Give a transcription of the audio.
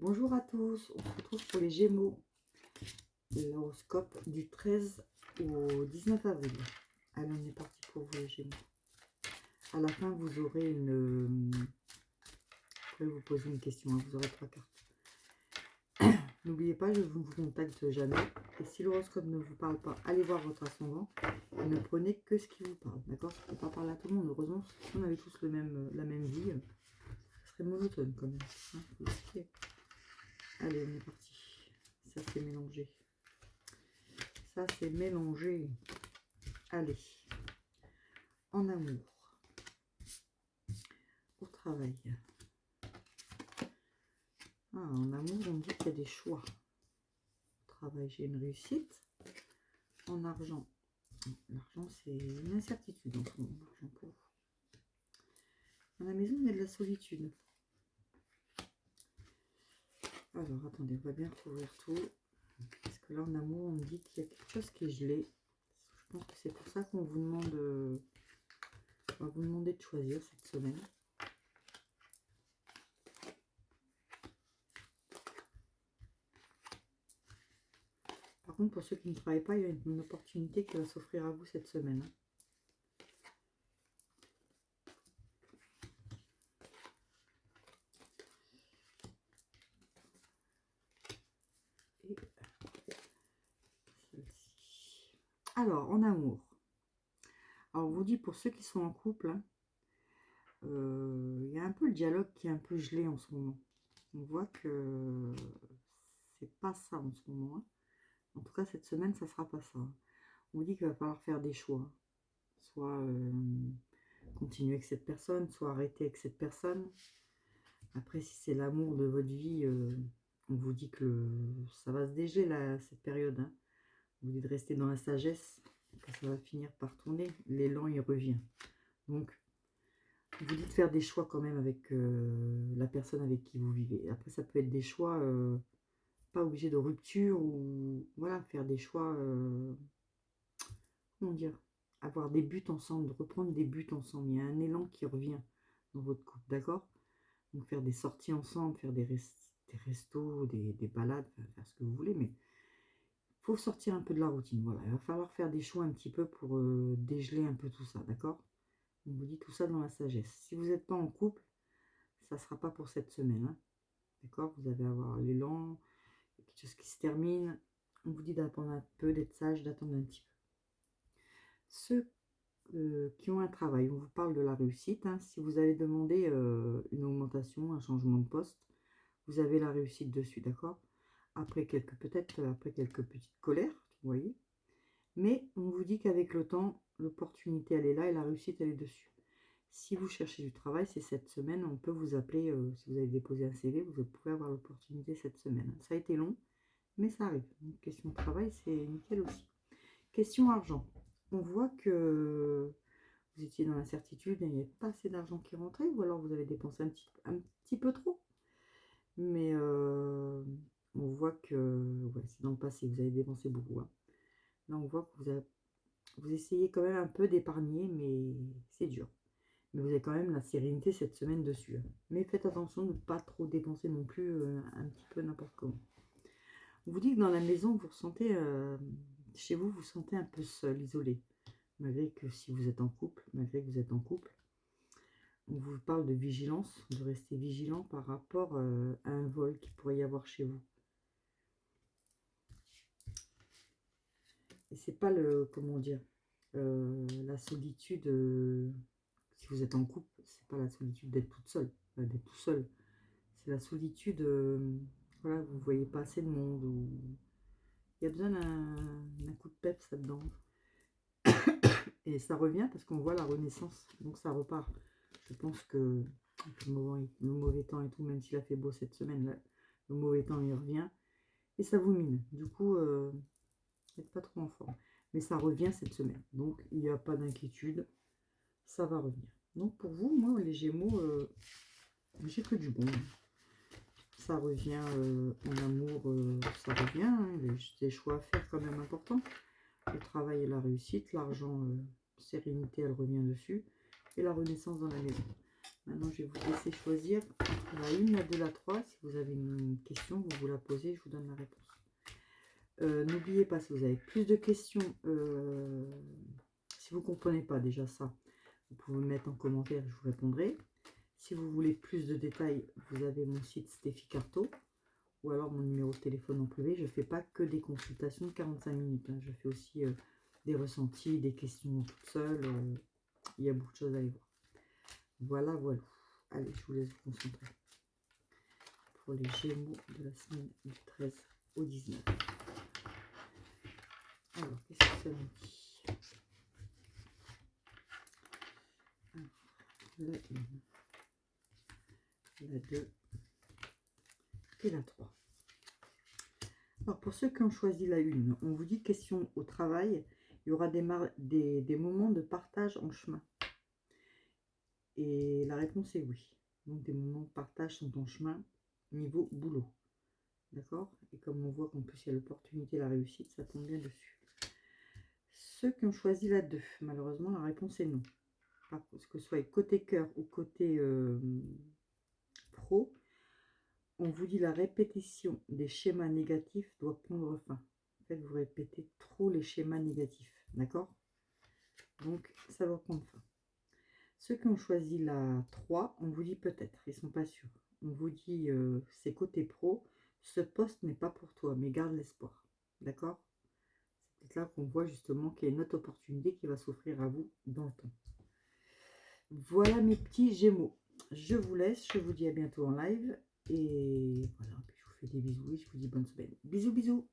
Bonjour à tous, on se retrouve pour les Gémeaux, l'horoscope du 13 au 19 avril. Allez, on est parti pour vous les Gémeaux. À la fin, vous aurez une... Je pourrais vous poser une question, hein, vous aurez 3 cartes. N'oubliez pas, je ne vous contacte jamais. Et si l'horoscope ne vous parle pas, allez voir votre ascendant. Et ne prenez que ce qui vous parle, d'accord? Ça ne peut pas parler à tout le monde. Heureusement, si on avait tous la même vie, ce serait monotone quand même. Hein, allez, on est parti. Ça, c'est mélangé. Ça, c'est mélangé. Allez. En amour. Au travail. En amour, on me dit qu'il y a des choix. Au travail, j'ai une réussite. En argent. L'argent, c'est une incertitude en ce moment. L'argent pour vous. Dans la maison, il y a de la solitude. Alors, attendez, on va bien couvrir tout. Parce que là, en amour, on me dit qu'il y a quelque chose qui est gelé. Je pense que c'est pour ça qu'on vous demande... on va vous demander de choisir cette semaine. Par contre, pour ceux qui ne travaillent pas, il y a une opportunité qui va s'offrir à vous cette semaine. Et celle-ci. Alors, en amour. Alors, on vous dit pour ceux qui sont en couple, hein, y a un peu le dialogue qui est un peu gelé en ce moment. On voit que c'est pas ça en ce moment. Hein. En tout cas, cette semaine, ça sera pas ça. On vous dit qu'il va falloir faire des choix. Soit continuer avec cette personne, soit arrêter avec cette personne. Après, si c'est l'amour de votre vie, on vous dit que ça va se dégeler là, cette période. Hein. On vous dit de rester dans la sagesse, que ça va finir par tourner. L'élan, il revient. Donc, on vous dit de faire des choix quand même avec la personne avec qui vous vivez. Après, ça peut être des choix pas obligés de rupture ou voilà, faire des choix, comment dire, avoir des buts ensemble, de reprendre des buts ensemble. Il y a un élan qui revient dans votre couple, d'accord? Donc faire des sorties ensemble, faire des restos, des balades, faire ce que vous voulez, mais il faut sortir un peu de la routine. Voilà, il va falloir faire des choix un petit peu pour dégeler un peu tout ça, d'accord? On vous dit tout ça dans la sagesse. Si vous n'êtes pas en couple, ça ne sera pas pour cette semaine. Hein. D'accord? Vous allez avoir l'élan, quelque chose qui se termine. On vous dit d'attendre un peu, d'être sage, d'attendre un petit peu. Ceux qui ont un travail, on vous parle de la réussite. Hein. Si vous allez demander une augmentation, un changement de poste, vous avez la réussite dessus, d'accord? Après peut-être après quelques petites colères, vous voyez. Mais on vous dit qu'avec le temps, l'opportunité, elle est là et la réussite, elle est dessus. Si vous cherchez du travail, c'est cette semaine, on peut vous appeler, si vous avez déposé un CV, vous pouvez avoir l'opportunité cette semaine. Ça a été long, mais ça arrive. Une question de travail, c'est nickel aussi. Question argent. On voit que vous étiez dans l'incertitude, il n'y a pas assez d'argent qui rentrait, ou alors vous avez dépensé un petit peu trop. Mais on voit que ouais, c'est dans le passé, vous avez dépensé beaucoup. Hein. Là, on voit que vous essayez quand même un peu d'épargner, mais c'est dur. Mais vous avez quand même la sérénité cette semaine dessus. Hein. Mais faites attention de ne pas trop dépenser non plus un petit peu n'importe comment. On vous dit que dans la maison, vous ressentez, chez vous, vous vous sentez un peu seul, isolé. Malgré que si vous êtes en couple, on vous parle de vigilance, de rester vigilant par rapport à un vol qui pourrait y avoir chez vous. Et c'est pas comment dire, la solitude, si vous êtes en couple, c'est pas la solitude d'être toute seule, d'être tout seul. C'est la solitude, voilà, vous voyez pas assez de monde, ou il y a besoin d'un coup de peps là-dedans. Et ça revient parce qu'on voit la renaissance, donc ça repart. Je pense que le mauvais temps et tout, même s'il a fait beau cette semaine, là, le mauvais temps il revient et ça vous mine. Du coup, n'êtes pas trop en forme. Mais ça revient cette semaine, donc il n'y a pas d'inquiétude, ça va revenir. Donc pour vous, moi, les Gémeaux, j'ai que du bon. Ça revient en amour, ça revient. Hein, des choix à faire quand même importants. Le travail et la réussite, l'argent, sérénité, elle revient dessus. Et la renaissance dans la maison. Maintenant, je vais vous laisser choisir entre la 1, la 2, la 3. Si vous avez une question, vous vous la posez, je vous donne la réponse. N'oubliez pas, si vous avez plus de questions, si vous ne comprenez pas déjà ça, vous pouvez me mettre en commentaire, je vous répondrai. Si vous voulez plus de détails, vous avez mon site Steffi Carto ou alors mon numéro de téléphone en privé. Je ne fais pas que des consultations de 45 minutes. Hein. Je fais aussi des ressentis, des questions toute seule. Il y a beaucoup de choses à aller voir. Voilà, voilà. Allez, je vous laisse vous concentrer pour les Gémeaux de la semaine du 13 au 19. Alors, qu'est-ce que ça nous dit? Alors, la 1, la 2 et la 3. Alors, pour ceux qui ont choisi la 1, on vous dit question au travail, il y aura des moments de partage en chemin. Et la réponse est oui. Donc, des moments de partage sont en chemin niveau boulot. D'accord? Et comme on voit qu'en plus, il y a l'opportunité, la réussite, ça tombe bien dessus. Ceux qui ont choisi la 2, malheureusement, la réponse est non. Parce que ce soit côté cœur ou côté pro, on vous dit la répétition des schémas négatifs doit prendre fin. En fait, vous répétez trop les schémas négatifs. D'accord? Donc, ça va prendre fin. Ceux qui ont choisi la 3, on vous dit peut-être, ils ne sont pas sûrs. On vous dit, c'est côté pro, ce poste n'est pas pour toi, mais garde l'espoir. D'accord? C'est peut-être là qu'on voit justement qu'il y a une autre opportunité qui va s'offrir à vous dans le temps. Voilà mes petits Gémeaux. Je vous laisse, je vous dis à bientôt en live. Et voilà, je vous fais des bisous et je vous dis bonne semaine. Bisous, bisous.